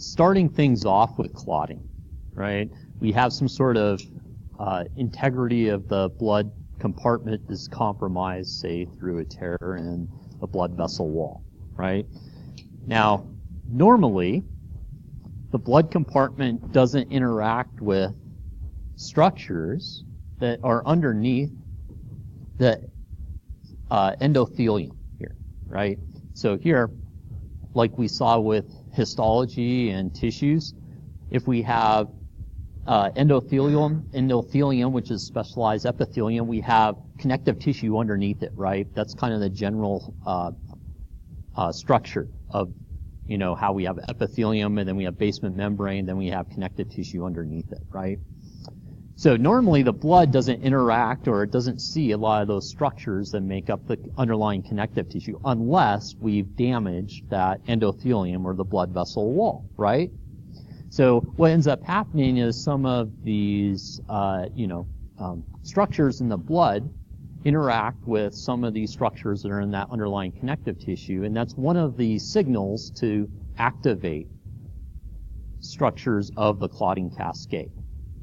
starting things off with clotting, right? We have some sort of integrity of the blood compartment is compromised, say, through a tear in the blood vessel wall, right? Now, normally, the blood compartment doesn't interact with structures that are underneath the endothelium here, right? So here, like we saw with histology and tissues, if we have endothelium, which is specialized epithelium, we have connective tissue underneath it, right? That's kind of the general structure of, how we have epithelium, and then we have basement membrane, then we have connective tissue underneath it, right? So normally the blood doesn't interact, or it doesn't see a lot of those structures that make up the underlying connective tissue unless we've damaged that endothelium or the blood vessel wall, right? So what ends up happening is some of these, structures in the blood interact with some of these structures that are in that underlying connective tissue, and that's one of the signals to activate structures of the clotting cascade,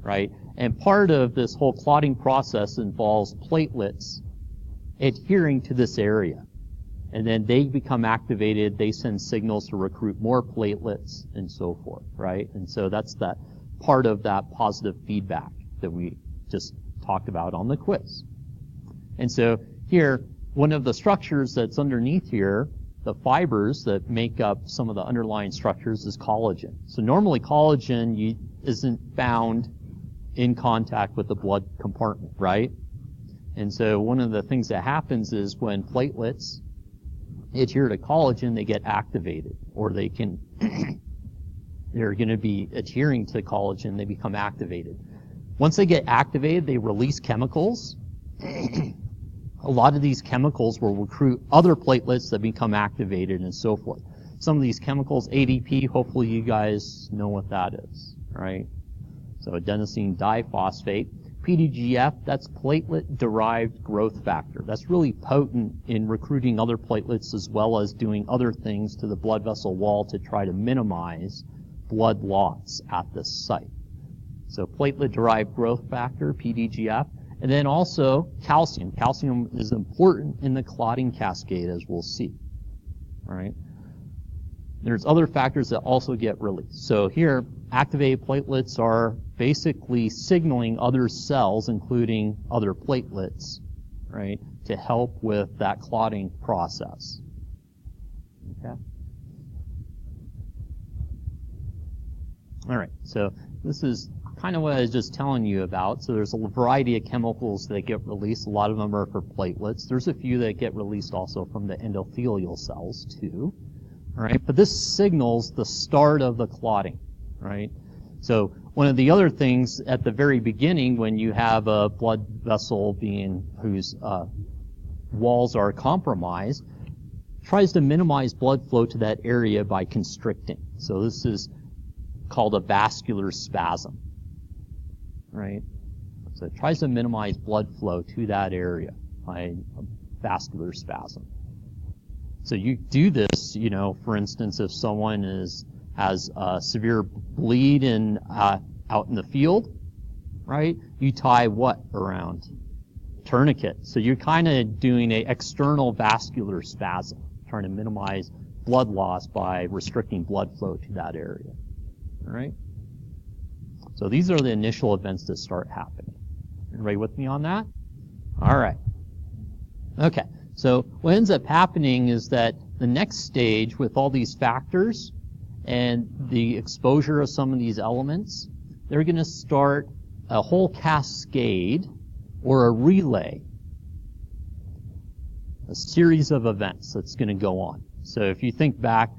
right? And part of this whole clotting process involves platelets adhering to this area. And then they become activated, they send signals to recruit more platelets, and so forth, right? And so that's that part of that positive feedback that we just talked about on the quiz. And so here, one of the structures that's underneath here, the fibers that make up some of the underlying structures, is collagen. So normally collagen isn't found in contact with the blood compartment, right? And so one of the things that happens is when platelets adhere to collagen, they get activated, or they're going to be adhering to collagen, they become activated. Once they get activated, they release chemicals. A lot of these chemicals will recruit other platelets that become activated, and so forth. Some of these chemicals, ADP, hopefully you guys know what that is, right? So adenosine diphosphate. PDGF, that's platelet-derived growth factor. That's really potent in recruiting other platelets as well as doing other things to the blood vessel wall to try to minimize blood loss at this site. So platelet-derived growth factor, PDGF. And then also calcium. Calcium is important in the clotting cascade, as we'll see. All right. There's other factors that also get released. So here, activated platelets are basically signaling other cells, including other platelets, right, to help with that clotting process. Okay. All right. So this is kind of what I was just telling you about. So there's a variety of chemicals that get released. A lot of them are for platelets. There's a few that get released also from the endothelial cells too. All right, but this signals the start of the clotting, right? So one of the other things at the very beginning, when you have a blood vessel whose walls are compromised, tries to minimize blood flow to that area by constricting. So this is called a vascular spasm, right? So it tries to minimize blood flow to that area by a vascular spasm. So you do this, for instance, if someone has a severe bleed out in the field, right? You tie what around? Tourniquet. So you're kind of doing an external vascular spasm, trying to minimize blood loss by restricting blood flow to that area. All right? So these are the initial events that start happening. Everybody with me on that? All right. Okay. So what ends up happening is that the next stage with all these factors and the exposure of some of these elements, they're going to start a whole cascade or a relay, a series of events that's going to go on. So if you think back,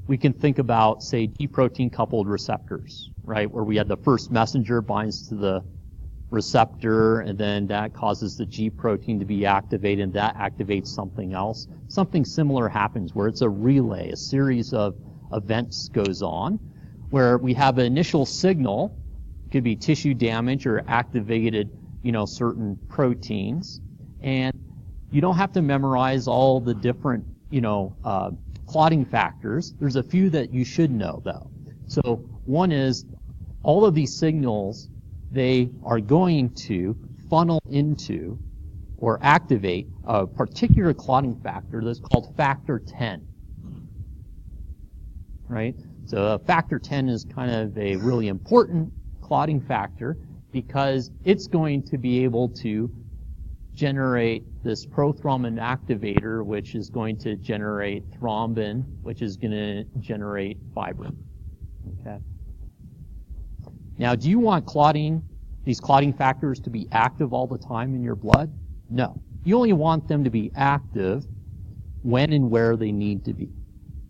we can think about, say, G protein coupled receptors, right, where we had the first messenger binds to the receptor, and then that causes the G protein to be activated, and that activates something else. Something similar happens where it's a relay, a series of events goes on, where we have an initial signal, it could be tissue damage or activated, certain proteins, and you don't have to memorize all the different, clotting factors. There's a few that you should know, though. So one is all of these signals, they are going to funnel into or activate a particular clotting factor that's called factor 10. Right? So factor 10 is kind of a really important clotting factor because it's going to be able to generate this prothrombin activator, which is going to generate thrombin, which is going to generate fibrin. Okay. Now, do you want these clotting factors to be active all the time in your blood? No. You only want them to be active when and where they need to be,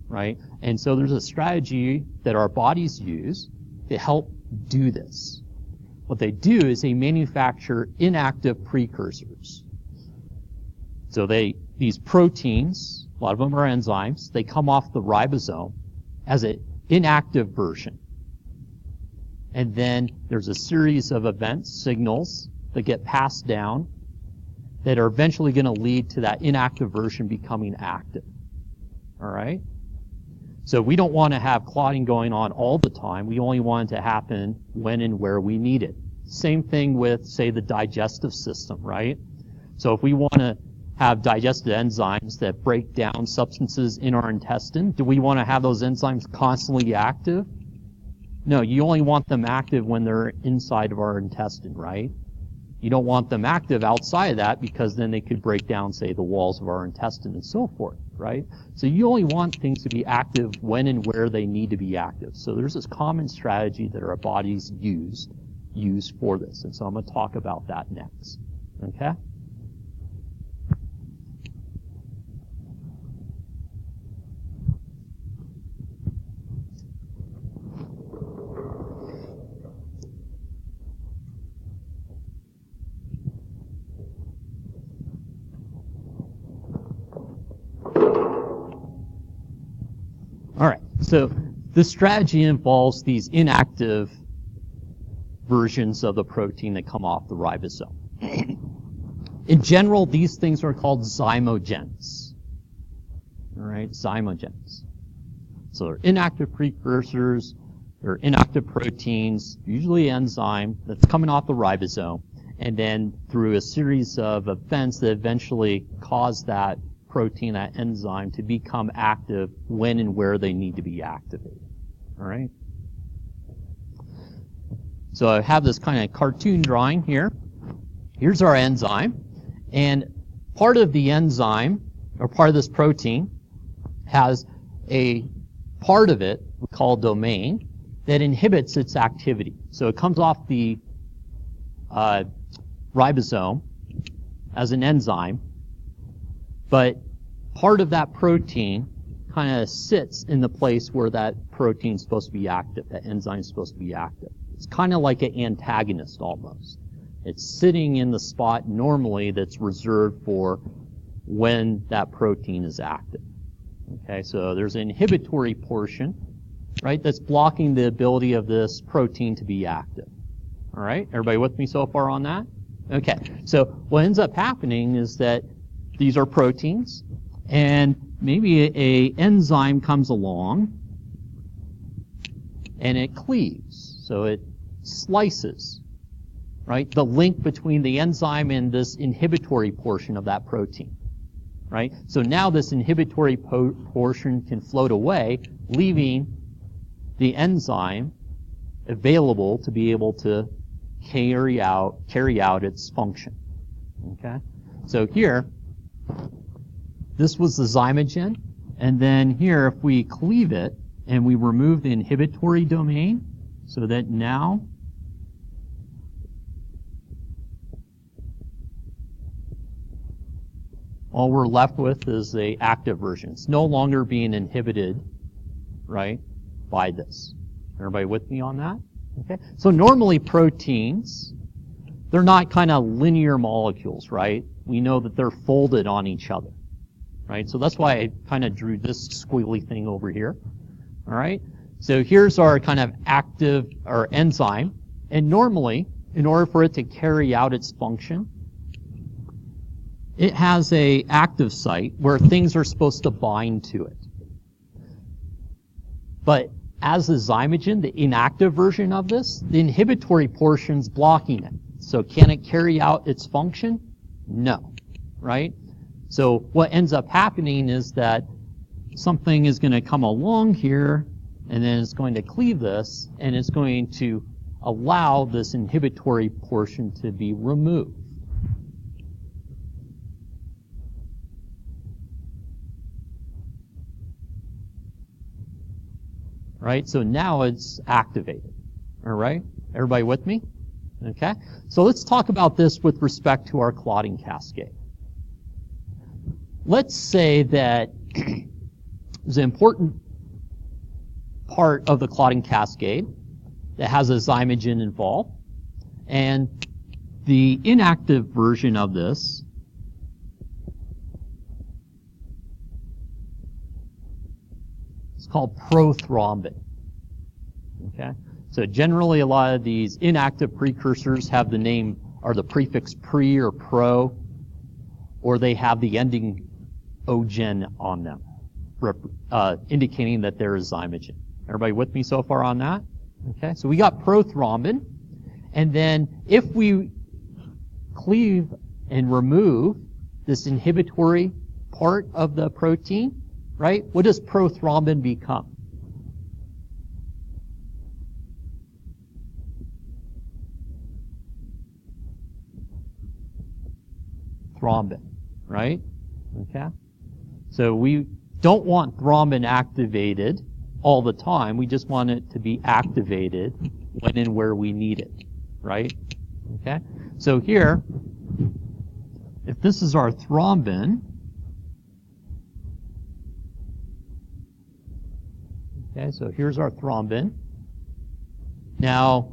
right? And so there's a strategy that our bodies use to help do this. What they do is they manufacture inactive precursors. So these proteins, a lot of them are enzymes, they come off the ribosome as an inactive version. And then there's a series of events, signals, that get passed down that are eventually going to lead to that inactive version becoming active. All right? So we don't want to have clotting going on all the time. We only want it to happen when and where we need it. Same thing with, say, the digestive system, right? So if we want to have digestive enzymes that break down substances in our intestine, do we want to have those enzymes constantly active? No, you only want them active when they're inside of our intestine, right? You don't want them active outside of that because then they could break down, say, the walls of our intestine and so forth, right? So you only want things to be active when and where they need to be active. So there's this common strategy that our bodies use for this. And so I'm going to talk about that next. Okay? All right, so this strategy involves these inactive versions of the protein that come off the ribosome. In general, these things are called zymogens. All right, zymogens. So they're inactive precursors, they're inactive proteins, usually enzyme that's coming off the ribosome, and then through a series of events that eventually cause that protein, that enzyme, to become active when and where they need to be activated. All right? So I have this kind of cartoon drawing here. Here's our enzyme. And part of the enzyme, or part of this protein, has a part of it we call domain that inhibits its activity. So it comes off the ribosome as an enzyme, but part of that protein kind of sits in the place where that protein is supposed to be active, that enzyme is supposed to be active. It's kind of like an antagonist almost. It's sitting in the spot normally that's reserved for when that protein is active. Okay, so there's an inhibitory portion, right, that's blocking the ability of this protein to be active. All right, everybody with me so far on that? Okay, so what ends up happening is that these are proteins, and maybe a enzyme comes along, and it cleaves. So it slices, right, the link between the enzyme and this inhibitory portion of that protein, right? So now this inhibitory portion can float away, leaving the enzyme available to be able to carry out its function. Okay? So here, this was the zymogen, and then here, if we cleave it and we remove the inhibitory domain, so that now all we're left with is the active version. It's no longer being inhibited, right, by this. Everybody with me on that? Okay. So normally proteins, they're not kind of linear molecules, right? We know that they're folded on each other, right? So that's why I kind of drew this squiggly thing over here. All right. So here's our kind of active or enzyme, and normally, in order for it to carry out its function, it has a active site where things are supposed to bind to it. But as a zymogen, the inactive version of this, the inhibitory portion's blocking it. So can it carry out its function? No, right? So what ends up happening is that something is going to come along here, and then it's going to cleave this, and it's going to allow this inhibitory portion to be removed. Right? So now it's activated. All right? Everybody with me? Okay? So let's talk about this with respect to our clotting cascade. Let's say that there's an important part of the clotting cascade that has a zymogen involved, and the inactive version of this is called prothrombin. Okay? So generally a lot of these inactive precursors have the name or the prefix pre or pro, or they have the ending ogen on them, indicating that there is zymogen. Everybody with me so far on that? Okay, so we got prothrombin, and then if we cleave and remove this inhibitory part of the protein, right, what does prothrombin become? Thrombin, right? Okay? So we don't want thrombin activated all the time. We just want it to be activated when and where we need it, right? Okay? So here, if this is our thrombin, okay, so here's our thrombin. Now,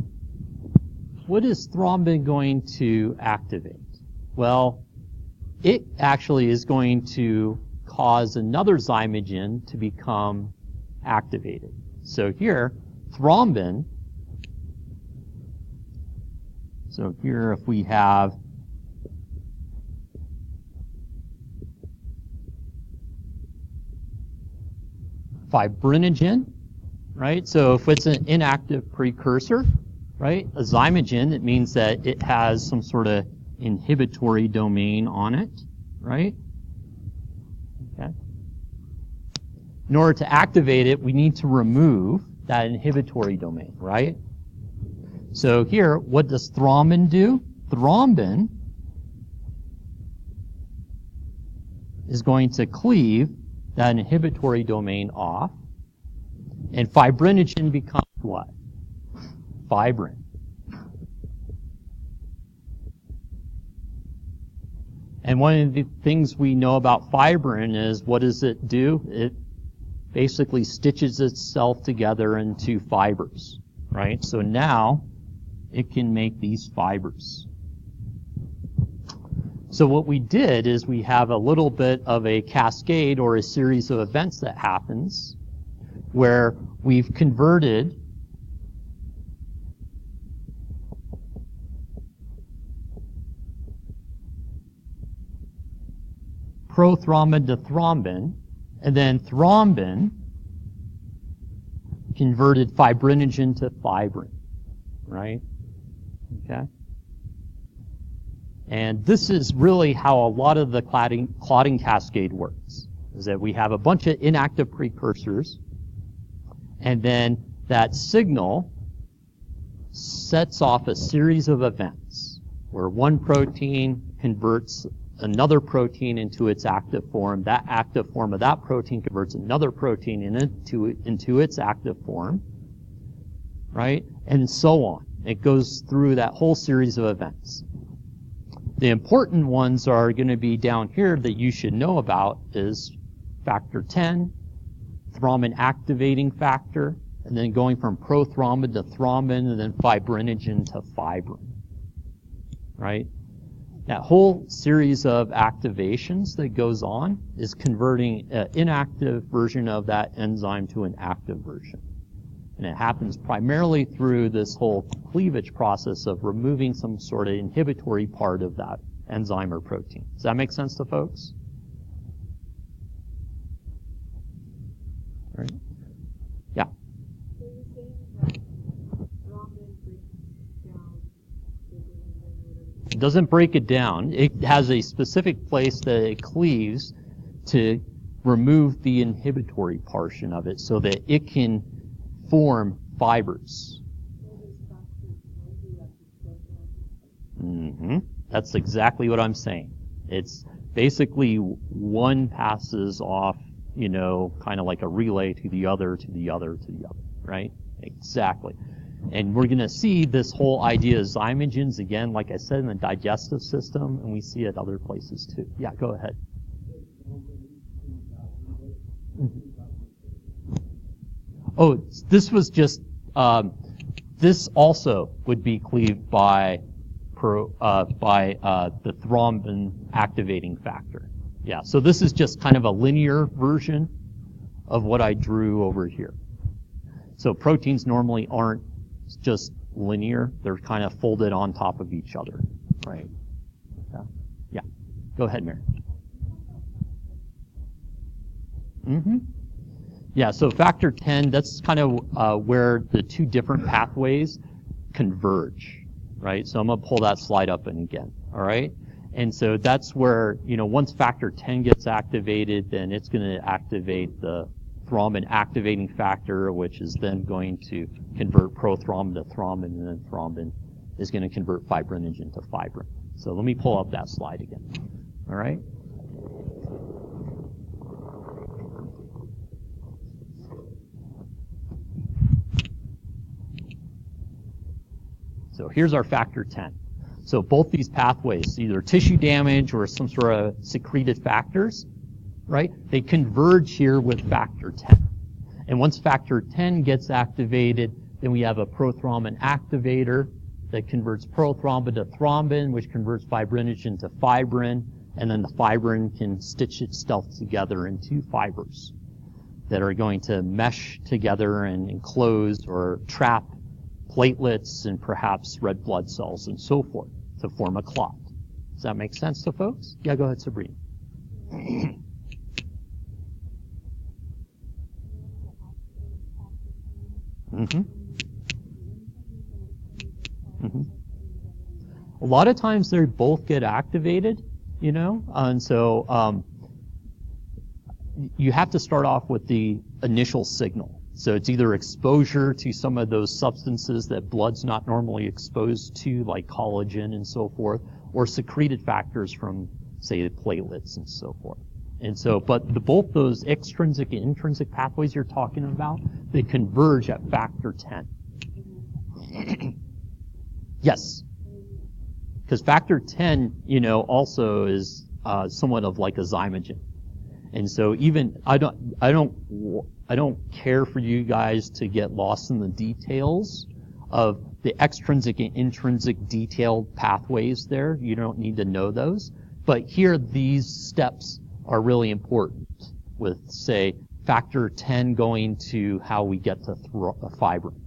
what is thrombin going to activate? Well, it actually is going to cause another zymogen to become activated. So here, thrombin, so here if we have fibrinogen, right? So if it's an inactive precursor, right, a zymogen, it means that it has some sort of inhibitory domain on it, right? Okay. In order to activate it, we need to remove that inhibitory domain, right? So here, what does thrombin do? Thrombin is going to cleave that inhibitory domain off, and fibrinogen becomes what? Fibrin. And one of the things we know about fibrin is, what does it do? It basically stitches itself together into fibers, right? So now it can make these fibers. So what we did is we have a little bit of a cascade or a series of events that happens where we've converted prothrombin to thrombin, and then thrombin converted fibrinogen to fibrin, right? Okay? And this is really how a lot of the clotting cascade works, is that we have a bunch of inactive precursors, and then that signal sets off a series of events where one protein converts another protein into its active form. That active form of that protein converts another protein into its active form, right? And so on. It goes through that whole series of events. The important ones are going to be down here that you should know about is factor 10, thrombin activating factor, and then going from prothrombin to thrombin, and then fibrinogen to fibrin, right? That whole series of activations that goes on is converting an inactive version of that enzyme to an active version. And it happens primarily through this whole cleavage process of removing some sort of inhibitory part of that enzyme or protein. Does that make sense to folks? All right. Yeah. It doesn't break it down. It has a specific place that it cleaves to remove the inhibitory portion of it so that it can form fibers. That's exactly what I'm saying. It's basically one passes off, kind of like a relay to the other, to the other, to the other, right? Exactly. And we're going to see this whole idea of zymogens again, like I said, in the digestive system, and we see it other places too. Yeah, go ahead. Oh, this was just, this also would be cleaved by the thrombin activating factor. Yeah, so this is just kind of a linear version of what I drew over here. So proteins normally aren't just linear. They're kind of folded on top of each other, right? Yeah. Go ahead, Mary. Yeah, so factor 10, that's kind of where the two different pathways converge, right? So I'm going to pull that slide up and again, all right? And so that's where, once factor 10 gets activated, then it's going to activate the thrombin activating factor, which is then going to convert prothrombin to thrombin, and then thrombin is going to convert fibrinogen to fibrin. So let me pull up that slide again, all right? So here's our factor 10. So both these pathways, either tissue damage or some sort of secreted factors, right? They converge here with factor 10. And once factor 10 gets activated, then we have a prothrombin activator that converts prothrombin to thrombin, which converts fibrinogen to fibrin, and then the fibrin can stitch itself together into fibers that are going to mesh together and enclose or trap platelets and perhaps red blood cells and so forth to form a clot. Does that make sense to folks? Yeah, go ahead, Sabrina. A lot of times they both get activated, and so you have to start off with the initial signal. So it's either exposure to some of those substances that blood's not normally exposed to, like collagen and so forth, or secreted factors from, say, the platelets and so forth. And so, but both those extrinsic and intrinsic pathways you're talking about, they converge at factor 10. Don't Because factor 10, also is somewhat of like a zymogen. And so even, I don't care for you guys to get lost in the details of the extrinsic and intrinsic detailed pathways there. You don't need to know those. But here, these steps are really important with, say, factor 10 going to how we get to fibrin,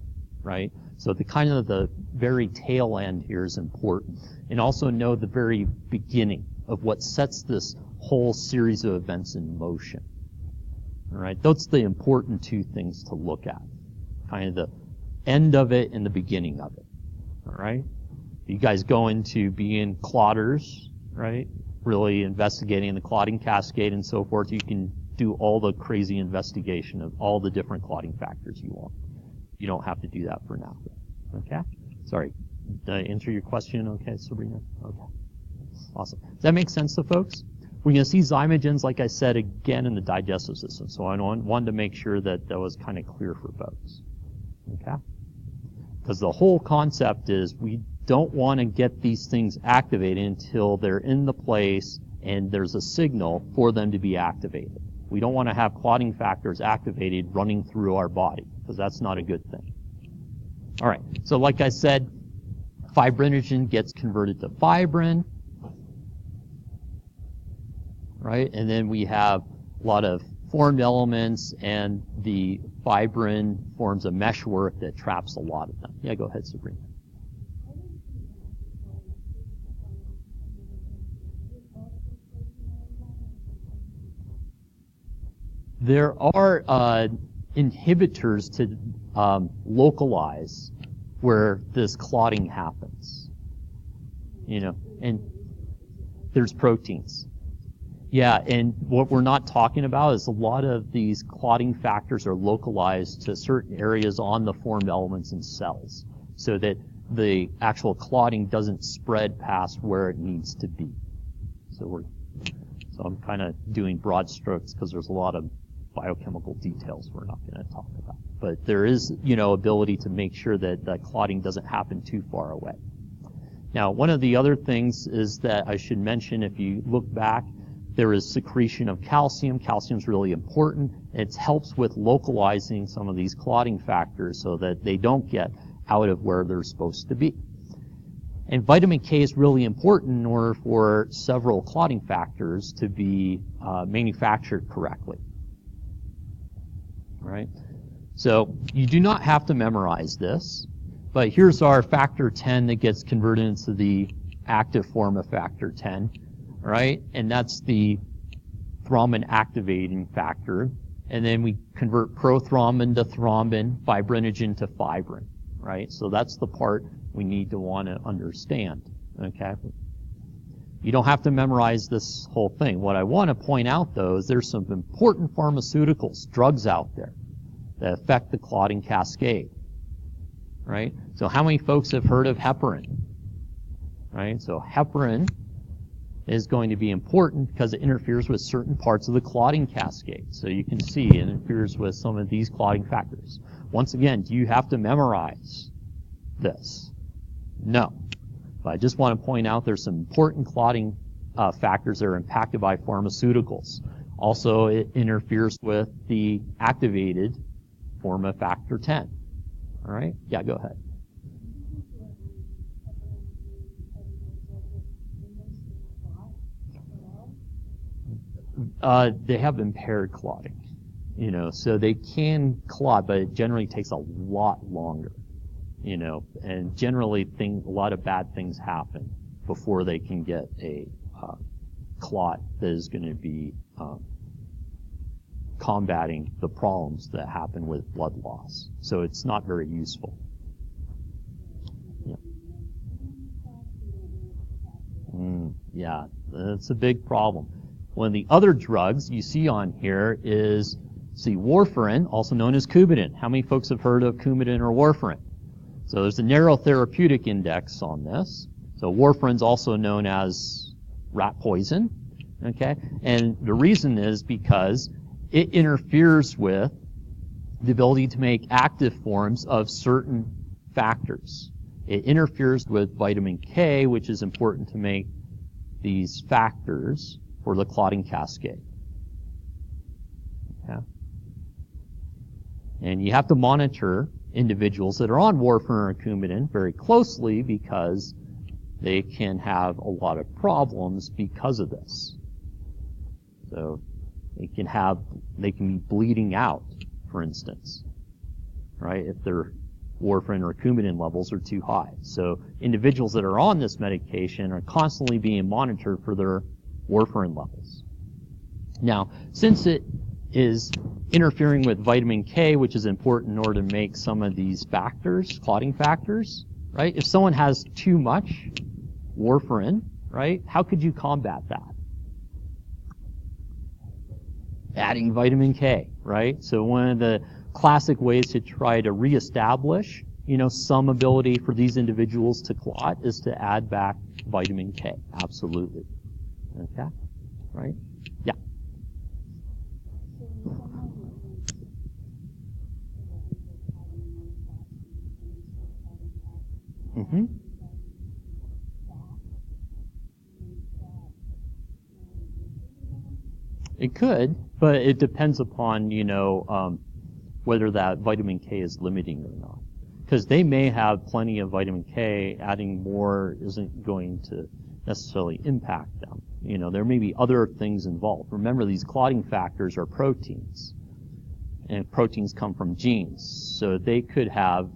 right? So the kind of the very tail end here is important. And also know the very beginning of what sets this whole series of events in motion. All right, those are the important two things to look at. Kind of the end of it and the beginning of it. All right? You guys go into being clotters, right? Really investigating the clotting cascade and so forth. You can do all the crazy investigation of all the different clotting factors you want. You don't have to do that for now. Okay? Sorry. Did I answer your question? Okay, Sabrina? Okay. Awesome. Does that make sense to folks? We're going to see zymogens, like I said, again in the digestive system. So I wanted to make sure that that was kind of clear for folks. Okay? Because the whole concept is we don't want to get these things activated until they're in the place and there's a signal for them to be activated. We don't want to have clotting factors activated running through our body, because that's not a good thing. All right. So like I said, fibrinogen gets converted to fibrin. Right? And then we have a lot of formed elements, and the fibrin forms a meshwork that traps a lot of them. Yeah, go ahead, Sabrina. There are inhibitors to localize where this clotting happens. and there's proteins. Yeah, and what we're not talking about is a lot of these clotting factors are localized to certain areas on the formed elements in cells, so that the actual clotting doesn't spread past where it needs to be. So I'm kind of doing broad strokes because there's a lot of biochemical details we're not going to talk about. But there is, ability to make sure that that clotting doesn't happen too far away. Now, one of the other things is that I should mention, if you look back, there is secretion of calcium. Calcium is really important. It helps with localizing some of these clotting factors so that they don't get out of where they're supposed to be. And vitamin K is really important in order for several clotting factors to be manufactured correctly. Right? So you do not have to memorize this, but here's our factor 10 that gets converted into the active form of factor 10, right? And that's the thrombin activating factor. And then we convert prothrombin to thrombin, fibrinogen to fibrin, right? So that's the part we need to want to understand, okay? You don't have to memorize this whole thing. What I want to point out, though, is there's some important pharmaceuticals, drugs out there that affect the clotting cascade, right? So how many folks have heard of heparin, right? So heparin is going to be important because it interferes with certain parts of the clotting cascade. So you can see it interferes with some of these clotting factors. Once again, do you have to memorize this? No. But I just want to point out there's some important clotting factors that are impacted by pharmaceuticals. Also, it interferes with the activated form of factor 10. All right? Yeah, go ahead. They have impaired clotting, so they can clot, but it generally takes a lot longer, and generally a lot of bad things happen before they can get a clot that is going to be combating the problems that happen with blood loss. So it's not very useful. Yeah, that's a big problem. One of the other drugs you see on here is, warfarin, also known as Coumadin. How many folks have heard of Coumadin or warfarin? So there's a narrow therapeutic index on this. So warfarin's also known as rat poison, okay? And the reason is because it interferes with the ability to make active forms of certain factors. It interferes with vitamin K, which is important to make these factors for the clotting cascade. Okay? And you have to monitor individuals that are on warfarin or Coumadin very closely because they can have a lot of problems because of this. So they can be bleeding out, for instance, right, if their warfarin or Coumadin levels are too high. So individuals that are on this medication are constantly being monitored for their warfarin levels. Now, since it is interfering with vitamin K, which is important in order to make some of these factors, clotting factors, right? If someone has too much warfarin, right, how could you combat that? Adding vitamin K, right? So one of the classic ways to try to reestablish, some ability for these individuals to clot is to add back vitamin K. Absolutely. Okay? Right? Yeah. Mm-hmm. It could, but it depends upon, whether that vitamin K is limiting or not. Because they may have plenty of vitamin K, adding more isn't going to necessarily impact them. There may be other things involved. Remember, these clotting factors are proteins, and proteins come from genes. So they could have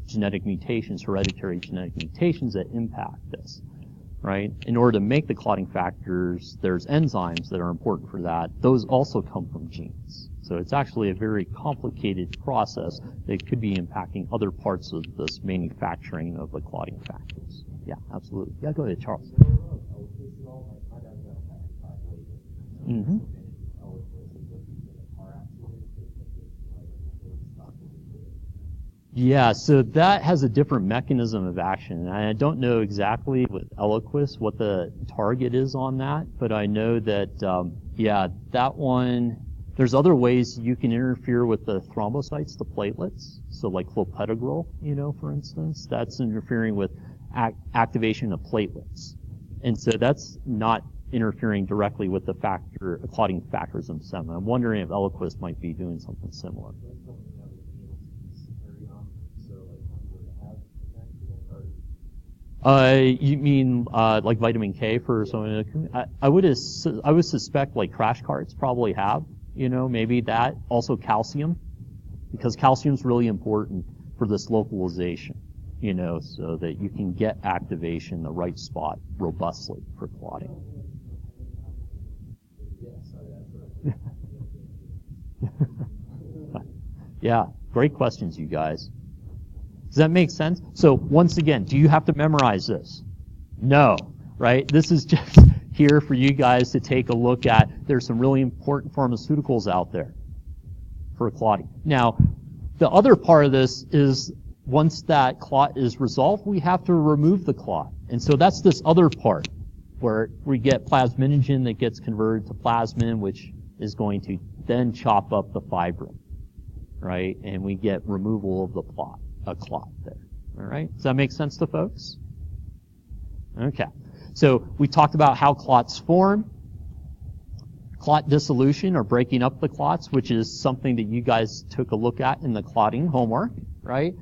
genetic mutations, hereditary genetic mutations that impact this, right? In order to make the clotting factors, there's enzymes that are important for that. Those also come from genes. So it's actually a very complicated process that could be impacting other parts of this manufacturing of the clotting factors. Yeah, absolutely. Yeah, go ahead, Charles. Mm-hmm. Yeah, so that has a different mechanism of action. And I don't know exactly with Eliquis what the target is on that, but I know that, yeah, that one, there's other ways you can interfere with the thrombocytes, the platelets. So like clopidogrel, for instance, that's interfering with activation of platelets. And so that's not interfering directly with the clotting factors themselves. I'm wondering if Eliquis might be doing something similar. You mean like vitamin K for someone? I would suspect like crash carts probably have, maybe that. Also calcium, because calcium's really important for this localization, so that you can get activation in the right spot robustly for clotting. Yeah, great questions, you guys. Does that make sense? So once again, do you have to memorize this? No, right? This is just here for you guys to take a look at. There's some really important pharmaceuticals out there for clotting. Now, the other part of this is once that clot is resolved, we have to remove the clot. And so that's this other part where we get plasminogen that gets converted to plasmin, which is going to then chop up the fibrin, right? And we get removal of the clot there. All right? Does that make sense to folks? Okay. So we talked about how clots form. Clot dissolution, or breaking up the clots, which is something that you guys took a look at in the clotting homework, right?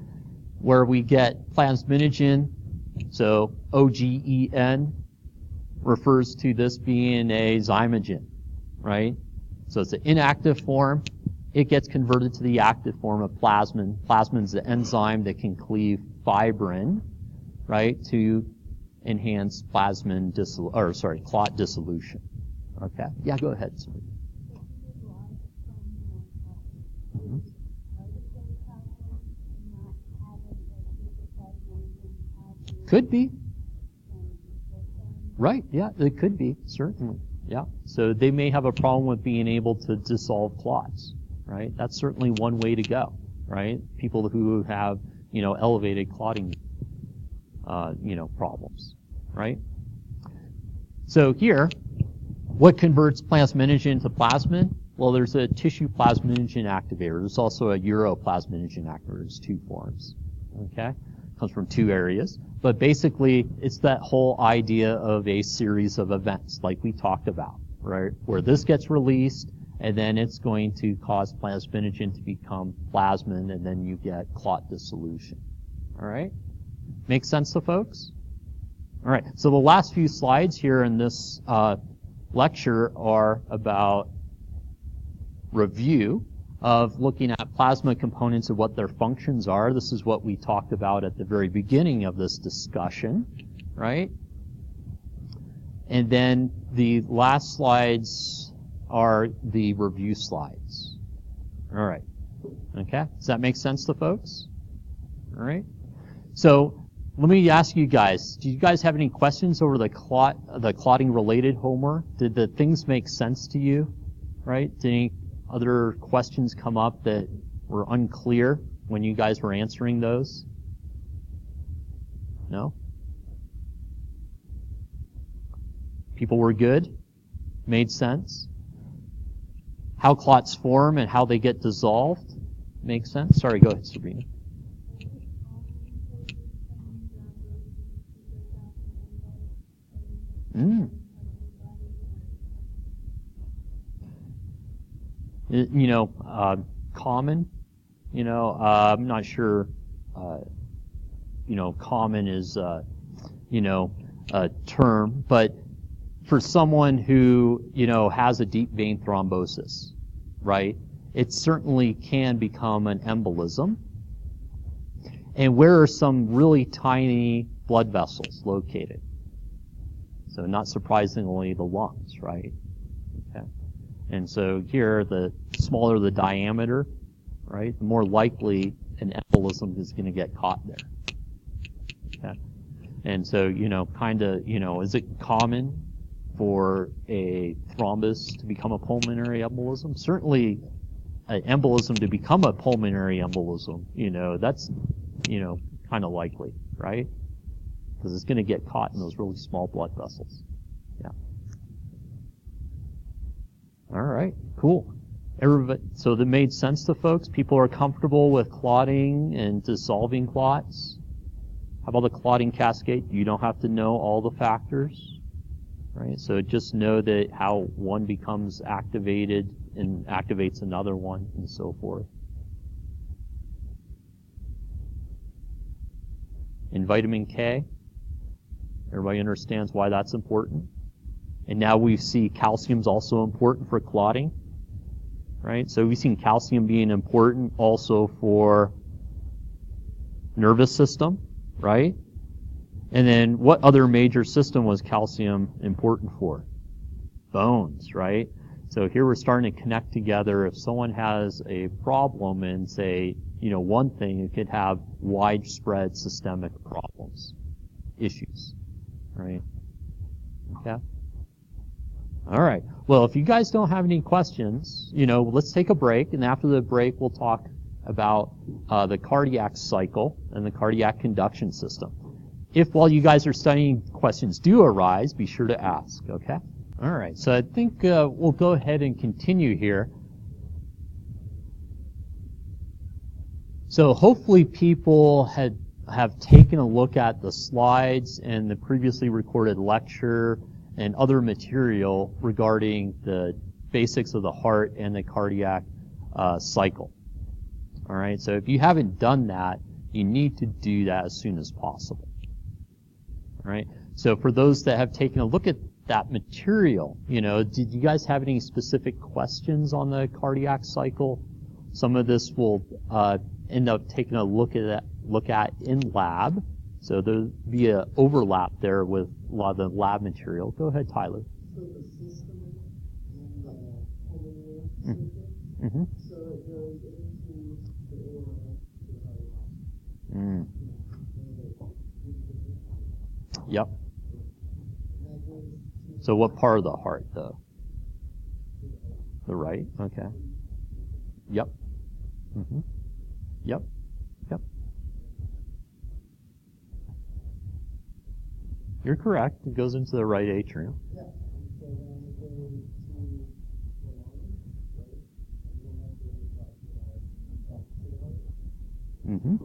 Where we get plasminogen. So OGEN refers to this being a zymogen, right? So it's an inactive form. It gets converted to the active form of plasmin. Plasmin's the enzyme that can cleave fibrin, right, to enhance clot dissolution. Okay. Yeah, go ahead. Mm-hmm. Could be. Right, yeah, it could be, certainly. Yeah. So they may have a problem with being able to dissolve clots. Right? That's certainly one way to go, right? People who have, elevated clotting, problems, right? So here, what converts plasminogen to plasmin? Well, there's a tissue plasminogen activator. There's also a uroplasminogen activator. There's two forms, okay? Comes from two areas. But basically, it's that whole idea of a series of events like we talked about, right? Where this gets released, and then it's going to cause plasminogen to become plasmin, and then you get clot dissolution. All right? Make sense to folks? All right, so the last few slides here in this lecture are about review of looking at plasma components and what their functions are. This is what we talked about at the very beginning of this discussion, right? And then the last slides are the review slides. All right. Okay? Does that make sense to folks? All right. So let me ask you guys, do you guys have any questions over the clotting related homework? Did the things make sense to you? Right? Did any other questions come up that were unclear when you guys were answering those? No? People were good? Made sense? How clots form and how they get dissolved makes sense? Sorry, go ahead, Sabrina. Common, I'm not sure, common is, a term, but for someone who, has a deep vein thrombosis, right, it certainly can become an embolism. And where are some really tiny blood vessels located? So not surprisingly, the lungs, right? Okay. And so here, the smaller the diameter, right, the more likely an embolism is going to get caught there. Okay. And so, kind of, is it common for a thrombus to become a pulmonary embolism? Certainly, an embolism to become a pulmonary embolism, that's, kind of likely, right? Because it's going to get caught in those really small blood vessels. Yeah. All right, cool. Everybody, so that made sense to folks? People are comfortable with clotting and dissolving clots? How about the clotting cascade? You don't have to know all the factors, right? So just know that how one becomes activated and activates another one and so forth. And vitamin K, everybody understands why that's important. And now we see calcium's also important for clotting, right? So we've seen calcium being important also for nervous system, right? And then what other major system was calcium important for? Bones, right? So here we're starting to connect together. If someone has a problem and say, one thing, it could have widespread systemic problems, issues, right? Okay. All right. Well, if you guys don't have any questions, let's take a break, and after the break, we'll talk about the cardiac cycle and the cardiac conduction system. If while you guys are studying, questions do arise, be sure to ask, okay? All right. So I think we'll go ahead and continue here. So hopefully people have taken a look at the slides and the previously recorded lecture and other material regarding the basics of the heart and the cardiac cycle. All right, so if you haven't done that, you need to do that as soon as possible. All right, so for those that have taken a look at that material, did you guys have any specific questions on the cardiac cycle? Some of this will end up taking a look at in lab. So there'll be an overlap there with a lot of the lab material. Go ahead, Tyler. So the system and the pulmonary system, Mm-hmm. so it goes into the aorta, Mm. Yep. So what part of the heart, though? The right? Okay. Yep. Mm-hmm. Yep. Yep. You're correct. It goes into the right atrium. Yeah. So then it goes to the lungs, right? Mm-hmm.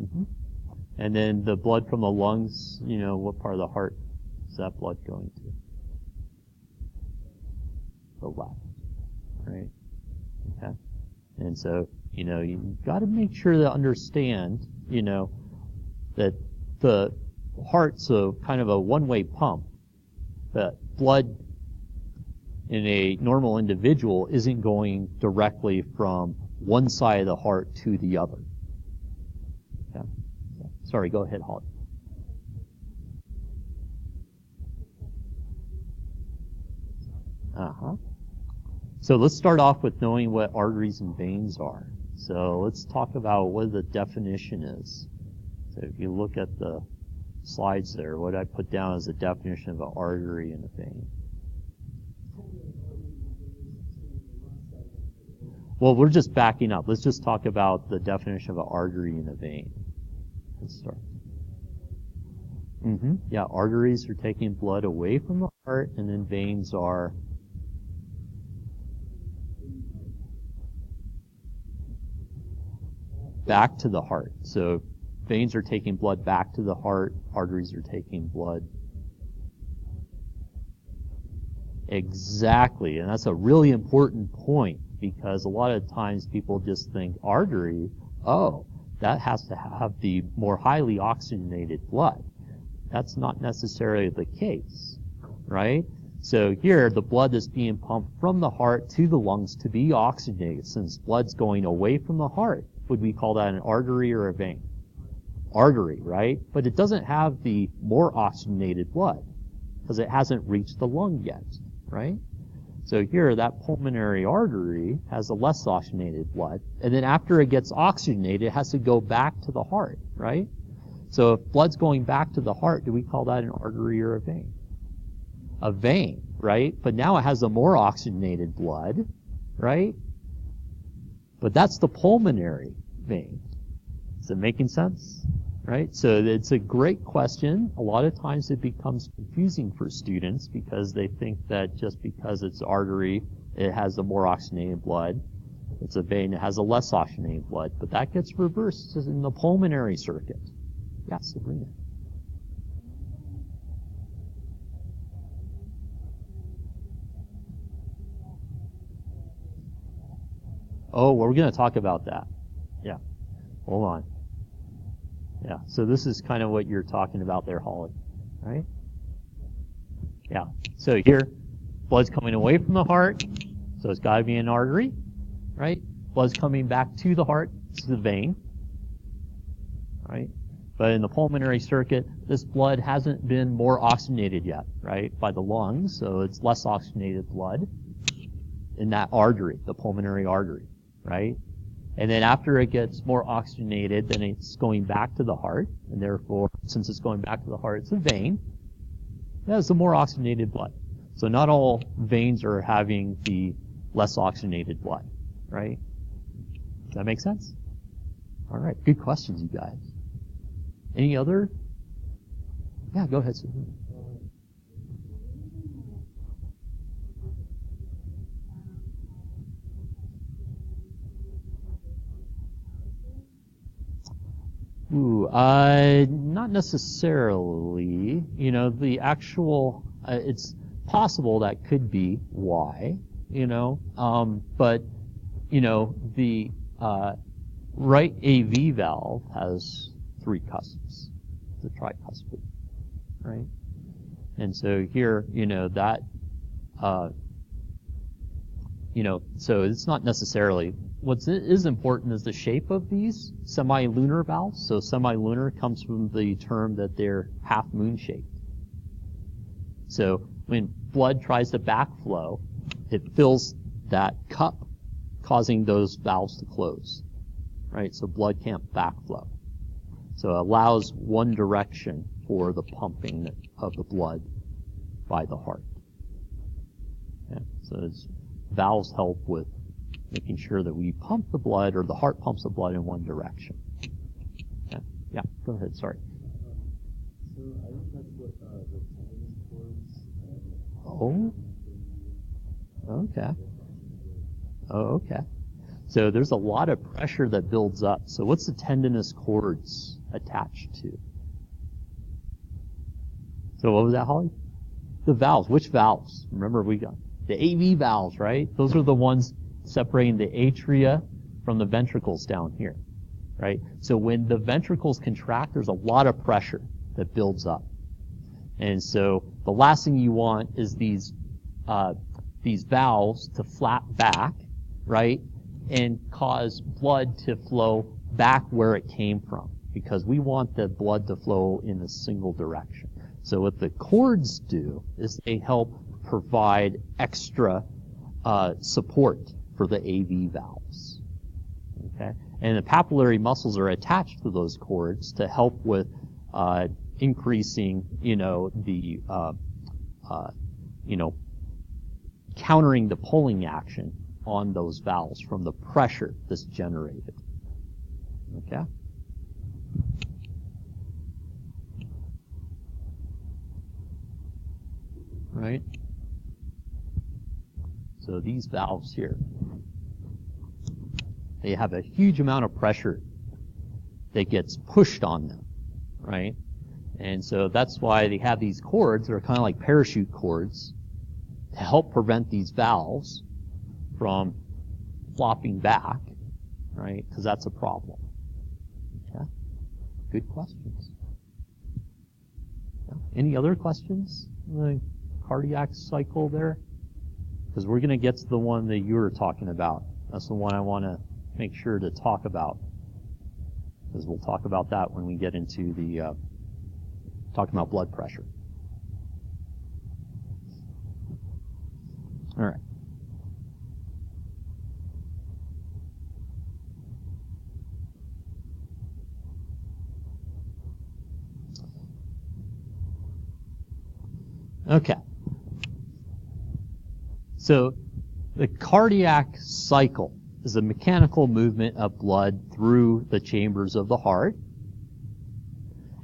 Mm-hmm. And then the blood from the lungs, what part of the heart is that blood going to? The left. Right? Okay. And so, you've got to make sure to understand, that the heart's kind of a one-way pump. That blood in a normal individual isn't going directly from one side of the heart to the other. Okay. Sorry, go ahead, Holly. Uh-huh. So let's start off with knowing what arteries and veins are. So let's talk about what the definition is. So if you look at the slides there, what I put down is the definition of an artery and a vein. Well, we're just backing up. Let's just talk about the definition of an artery and a vein. Let's start. Mm-hmm. Yeah, arteries are taking blood away from the heart, and then veins are back to the heart. So veins are taking blood back to the heart. Arteries are taking blood. Exactly. And that's a really important point because a lot of times people just think artery, that has to have the more highly oxygenated blood. That's not necessarily the case, right? So here, the blood is being pumped from the heart to the lungs to be oxygenated. Since blood's going away from the heart, would we call that an artery or a vein? Artery, right? But it doesn't have the more oxygenated blood because it hasn't reached the lung yet, right? So here, that pulmonary artery has the less oxygenated blood, and then after it gets oxygenated, it has to go back to the heart, right? So if blood's going back to the heart, do we call that an artery or a vein? A vein, right? But now it has a more oxygenated blood, right? But that's the pulmonary vein. Is it making sense? Right? So it's a great question. A lot of times it becomes confusing for students because they think that just because it's artery, it has a more oxygenated blood. It's a vein, it has a less oxygenated blood. But that gets reversed in the pulmonary circuit. Yeah, Sabrina. Oh, well, we're going to talk about that. Yeah. Hold on. Yeah. So this is kind of what you're talking about there, Holly. Right? Yeah. So here, blood's coming away from the heart. So it's got to be an artery. Right? Blood's coming back to the heart. It's the vein. Right? But in the pulmonary circuit, this blood hasn't been more oxygenated yet, right, by the lungs. So it's less oxygenated blood in that artery, the pulmonary artery, right? And then after it gets more oxygenated, then it's going back to the heart. And therefore, since it's going back to the heart, it's a vein. It has the more oxygenated blood. So not all veins are having the less oxygenated blood, right? Does that make sense? All right. Good questions, you guys. Any other? Yeah, go ahead, Sue. Ooh, not necessarily. You know, the actual, it's possible that could be why, you know, but, you know, the right AV valve has 3 cusps, the tricuspid, right? And so here, you know, that, you know, so it's not necessarily, what is important is the shape of these semi-lunar valves. So semi-lunar comes from the term that they're half moon-shaped. So when blood tries to backflow, it fills that cup, causing those valves to close, right? So blood can't backflow. So it allows one direction for the pumping of the blood by the heart. Yeah, so valves help with making sure that we pump the blood, or the heart pumps the blood in one direction. Yeah, go ahead, sorry. So I think that's what the tendon cords. Okay. Oh, okay. So there's a lot of pressure that builds up. So what's the tendinous cords attached to? So what was that, Holly? The valves. Which valves? Remember, we got the AV valves, right? Those are the ones separating the atria from the ventricles down here, right? So when the ventricles contract, there's a lot of pressure that builds up. And so the last thing you want is these valves to flap back, right? And cause blood to flow back where it came from, because we want the blood to flow in a single direction. So what the cords do is they help provide extra support for the AV valves. Okay, and the papillary muscles are attached to those cords to help with increasing, you know, the countering the pulling action on those valves from the pressure that's generated. Okay? Right? So these valves here, they have a huge amount of pressure that gets pushed on them, right? And so that's why they have these cords that are kind of like parachute cords to help prevent these valves from flopping back, right? Because that's a problem. Okay? Good questions. Yeah. Any other questions? The cardiac cycle there? Because we're going to get to the one that you were talking about. That's the one I want to make sure to talk about. Because we'll talk about that when we get into the talking about blood pressure. All right. Okay. So the cardiac cycle is a mechanical movement of blood through the chambers of the heart.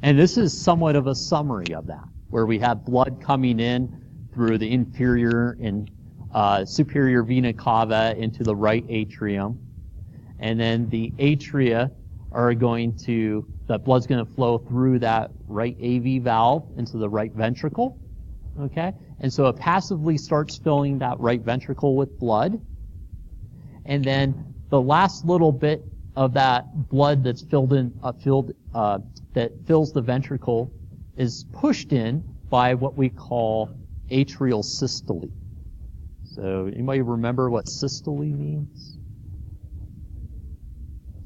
And this is somewhat of a summary of that, where we have blood coming in through the inferior and superior vena cava into the right atrium. And then the atria are the blood's going to flow through that right AV valve into the right ventricle. Okay? And so it passively starts filling that right ventricle with blood. And then the last little bit of that blood that's that fills the ventricle is pushed in by what we call atrial systole. So anybody remember what systole means?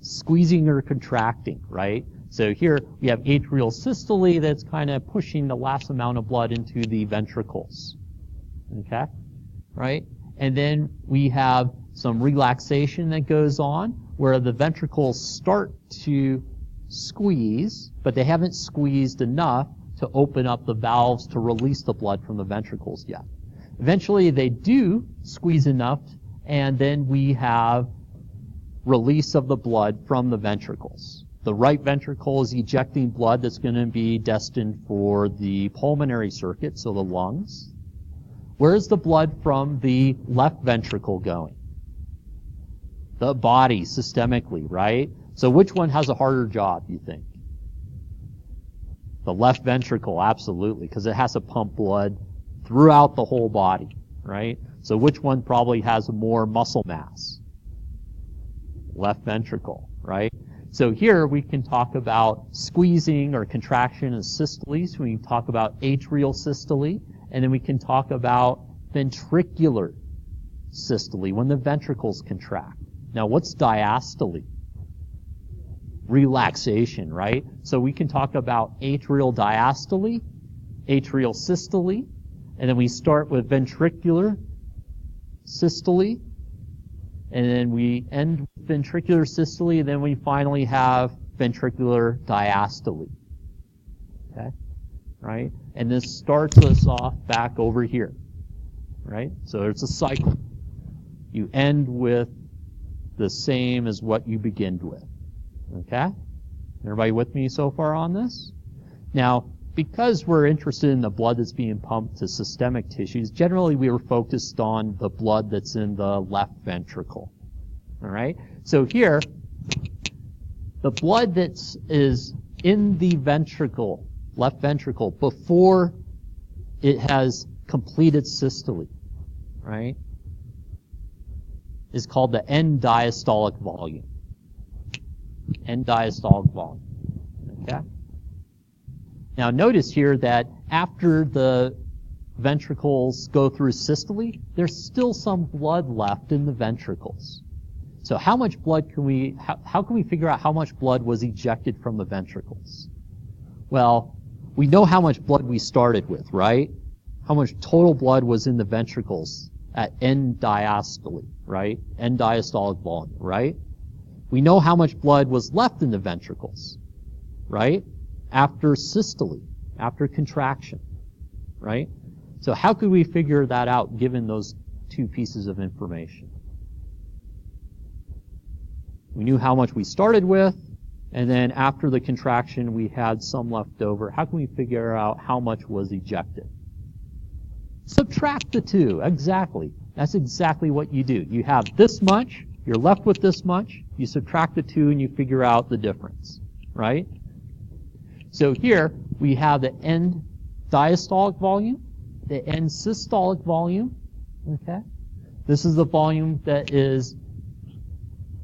Squeezing or contracting, right? So here we have atrial systole that's kind of pushing the last amount of blood into the ventricles. Okay? Right? And then we have some relaxation that goes on where the ventricles start to squeeze, but they haven't squeezed enough to open up the valves to release the blood from the ventricles yet. Eventually they do squeeze enough, and then we have release of the blood from the ventricles. The right ventricle is ejecting blood that's going to be destined for the pulmonary circuit, so the lungs. Where is the blood from the left ventricle going? The body, systemically, right? So which one has a harder job, you think? The left ventricle, absolutely, because it has to pump blood throughout the whole body, right? So which one probably has more muscle mass? Left ventricle, right? So here we can talk about squeezing or contraction and systole. So we can talk about atrial systole, and then we can talk about ventricular systole, when the ventricles contract. Now what's diastole? Relaxation, right? So we can talk about atrial diastole, atrial systole, and then we start with ventricular systole, and then we end with ventricular systole, and then we finally have ventricular diastole. Okay? Right? And this starts us off back over here. Right? So it's a cycle. You end with the same as what you begin with. Okay? Everybody with me so far on this? Now, because we're interested in the blood that's being pumped to systemic tissues, generally we were focused on the blood that's in the left ventricle. All right? So here, the blood that is in the ventricle, left ventricle, before it has completed systole, right, is called the end diastolic volume. End diastolic volume. Okay? Now notice here that after the ventricles go through systole, there's still some blood left in the ventricles. So how much blood how can we figure out how much blood was ejected from the ventricles? Well, we know how much blood we started with, right? How much total blood was in the ventricles at end diastole, right? End diastolic volume, right? We know how much blood was left in the ventricles, right? After systole, after contraction, right? So how could we figure that out given those two pieces of information? We knew how much we started with, and then after the contraction we had some left over. How can we figure out how much was ejected? Subtract the two, exactly. That's exactly what you do. You have this much, you're left with this much, you subtract the two and you figure out the difference, right? So here we have the end diastolic volume, the end systolic volume, okay? This is the volume that is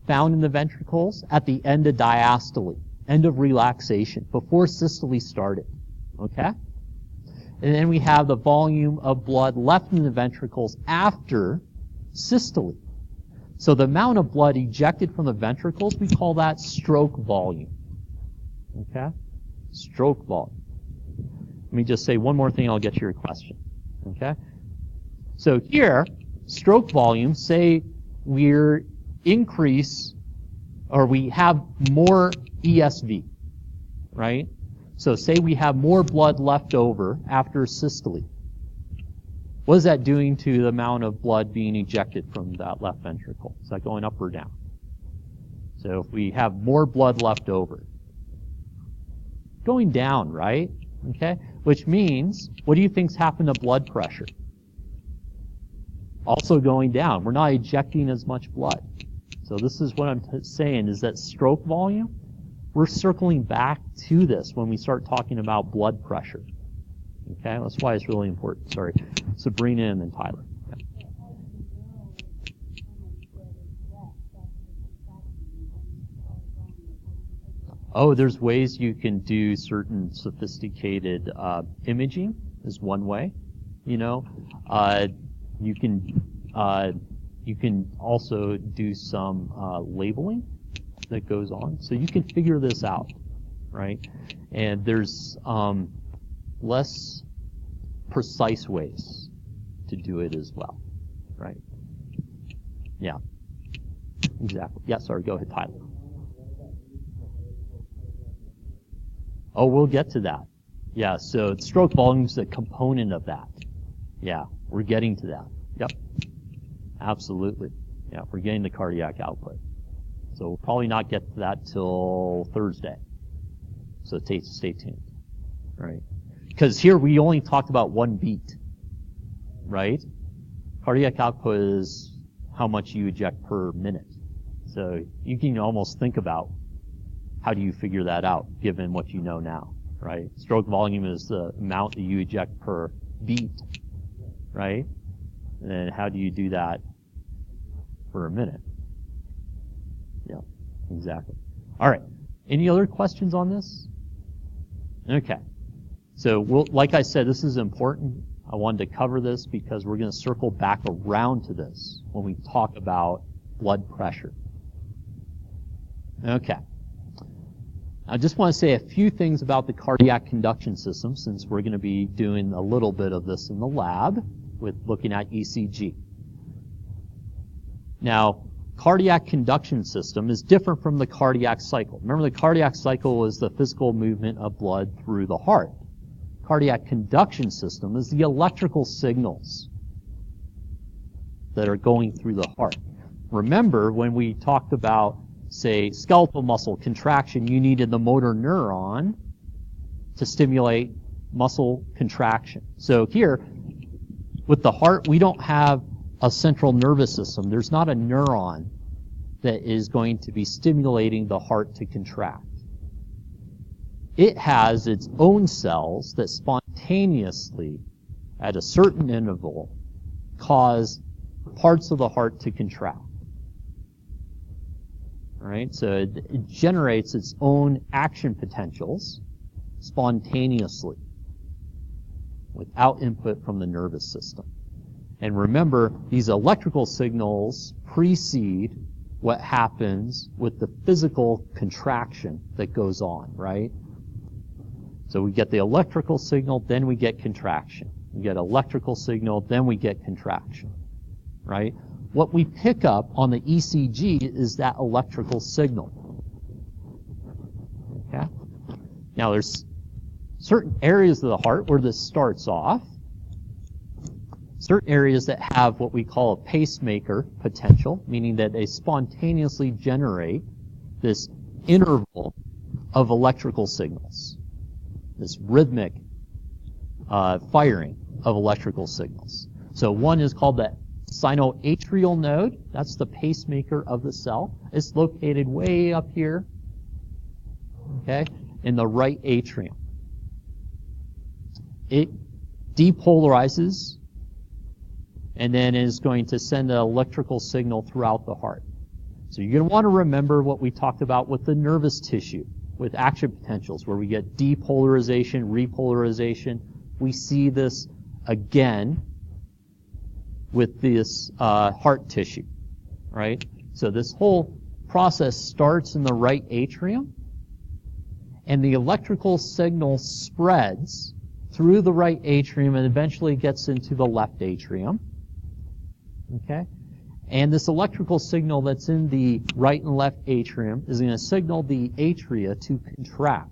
found in the ventricles at the end of diastole, end of relaxation, before systole started, okay? And then we have the volume of blood left in the ventricles after systole. So the amount of blood ejected from the ventricles, we call that stroke volume. Okay? Stroke volume. Let me just say one more thing, I'll get to your question. Okay? So here, stroke volume, say we have more ESV, right? So say we have more blood left over after systole, What is that doing to the amount of blood being ejected from that left ventricle? Is that going up or down? So if we have more blood left over, going down, right? Okay, which means, what do you think's happened to blood pressure? Also going down. We're not ejecting as much blood. So this is what I'm saying, is that stroke volume, we're circling back to this when we start talking about blood pressure. Okay, that's why it's really important. Sorry. Sabrina and then Tyler. Yeah. Oh, there's ways you can do certain sophisticated imaging is one way. You know, you can also do some labeling that goes on, so you can figure this out, right? And there's less precise ways to do it as well, right? Yeah, exactly. Yeah, sorry, go ahead, Tyler. Oh, we'll get to that. Yeah, so stroke volume is a component of that. Yeah, we're getting to that. Yep, absolutely. Yeah, we're getting the cardiac output. So we'll probably not get to that till Thursday. So stay tuned, right? Because here we only talked about one beat, right? Cardiac output is how much you eject per minute. So you can almost think about how do you figure that out given what you know now, right? Stroke volume is the amount that you eject per beat, right? And then how do you do that for a minute? Yeah, exactly. All right. Any other questions on this? Okay. So like I said, this is important. I wanted to cover this because we're going to circle back around to this when we talk about blood pressure. Okay. I just want to say a few things about the cardiac conduction system, since we're going to be doing a little bit of this in the lab with looking at ECG. Now, cardiac conduction system is different from the cardiac cycle. Remember, the cardiac cycle is the physical movement of blood through the heart. Cardiac conduction system is the electrical signals that are going through the heart. Remember, when we talked about, say, skeletal muscle contraction, you needed the motor neuron to stimulate muscle contraction. So here, with the heart, we don't have a central nervous system. There's not a neuron that is going to be stimulating the heart to contract. It has its own cells that spontaneously, at a certain interval, cause parts of the heart to contract. All right, so it generates its own action potentials spontaneously without input from the nervous system. And remember, these electrical signals precede what happens with the physical contraction that goes on, right? So we get the electrical signal, then we get contraction. We get electrical signal, then we get contraction, right? What we pick up on the ECG is that electrical signal. Okay? Now there's certain areas of the heart where this starts off, certain areas that have what we call a pacemaker potential, meaning that they spontaneously generate this interval of electrical signals, this rhythmic firing of electrical signals. So one is called the sinoatrial node. That's the pacemaker of the cell. It's located way up here, okay, in the right atrium. It depolarizes and then is going to send an electrical signal throughout the heart. So you're going to want to remember what we talked about with the nervous tissue, with action potentials, where we get depolarization, repolarization. We see this again with this heart tissue, right? So this whole process starts in the right atrium, and the electrical signal spreads through the right atrium and eventually gets into the left atrium. Okay? And this electrical signal that's in the right and left atrium is going to signal the atria to contract.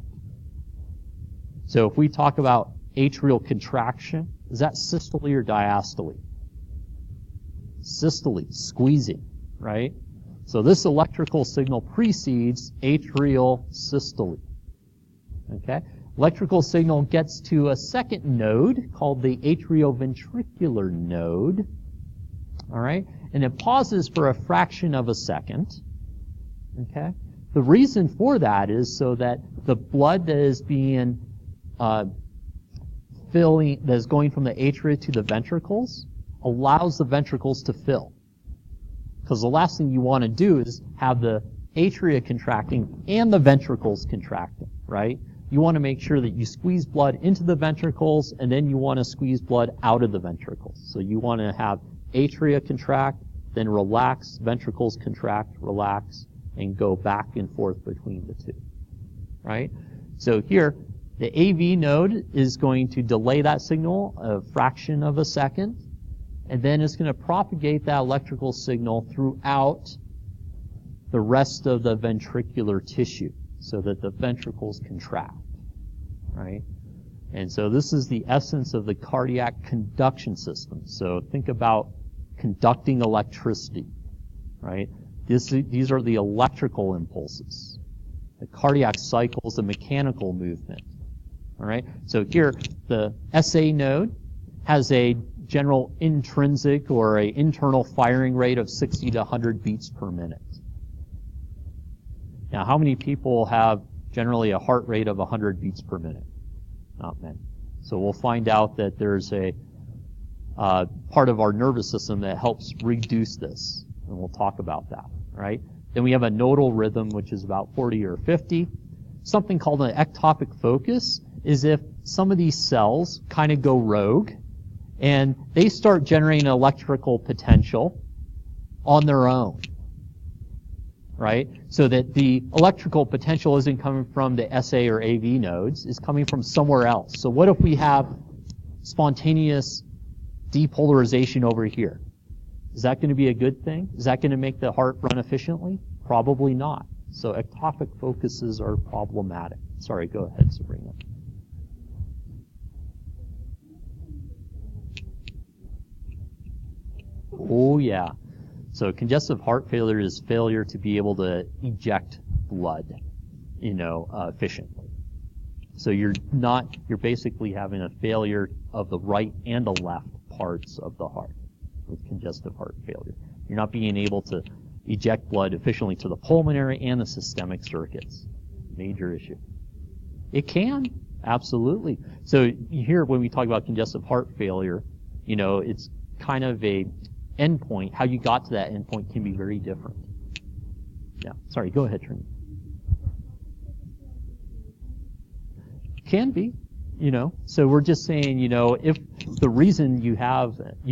So if we talk about atrial contraction Is that systole or diastole? Systole, squeezing, right? So this electrical signal precedes atrial systole. Okay? Electrical signal gets to a second node called the atrioventricular node. All right? And it pauses for a fraction of a second. Okay? The reason for that is so that the blood that is being that is going from the atria to the ventricles allows the ventricles to fill. Because the last thing you want to do is have the atria contracting and the ventricles contracting, right? You want to make sure that you squeeze blood into the ventricles, and then you want to squeeze blood out of the ventricles. So you want to have atria contract, then relax, ventricles contract, relax, and go back and forth between the two, right? So here, the AV node is going to delay that signal a fraction of a second, and then it's going to propagate that electrical signal throughout the rest of the ventricular tissue so that the ventricles contract, right? And so this is the essence of the cardiac conduction system. So think about conducting electricity, right? These are the electrical impulses. The cardiac cycles, the mechanical movement, all right? So here, the SA node has a general intrinsic or a internal firing rate of 60 to 100 beats per minute. Now, how many people have generally a heart rate of 100 beats per minute? Not many. So we'll find out that there's a part of our nervous system that helps reduce this, and we'll talk about that, right? Then we have a nodal rhythm, which is about 40 or 50. Something called an ectopic focus is if some of these cells kind of go rogue, and they start generating an electrical potential on their own, right? So that the electrical potential isn't coming from the SA or AV nodes, it's coming from somewhere else. So what if we have spontaneous depolarization over here? Is that going to be a good thing? Is that going to make the heart run efficiently? Probably not. So ectopic focuses are problematic. Sorry, go ahead, Sabrina. Oh, yeah. So congestive heart failure is failure to be able to eject blood, efficiently. So you're basically having a failure of the right and the left parts of the heart with congestive heart failure. You're not being able to eject blood efficiently to the pulmonary and the systemic circuits. Major issue. It can, absolutely. So here when we talk about congestive heart failure, it's kind of a endpoint. How you got to that endpoint can be very different. Yeah, sorry, go ahead, Trini. Can be, So we're just saying, if the reason you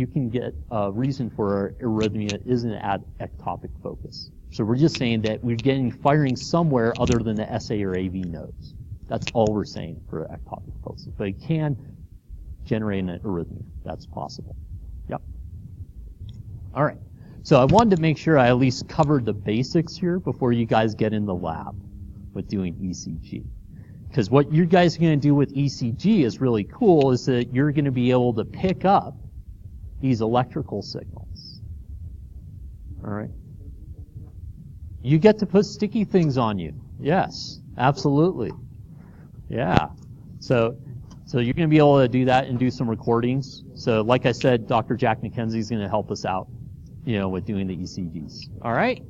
can get a reason for arrhythmia isn't at ectopic focus. So we're just saying that we're getting firing somewhere other than the SA or AV nodes. That's all we're saying for ectopic focus. But it can generate an arrhythmia. That's possible. Yep. All right. So I wanted to make sure I at least covered the basics here before you guys get in the lab with doing ECG. Because what you guys are going to do with ECG is really cool, is that you're going to be able to pick up these electrical signals. All right? You get to put sticky things on you. Yes, absolutely. Yeah. So you're going to be able to do that and do some recordings. So like I said, Dr. Jack McKenzie is going to help us out, with doing the ECGs. All right?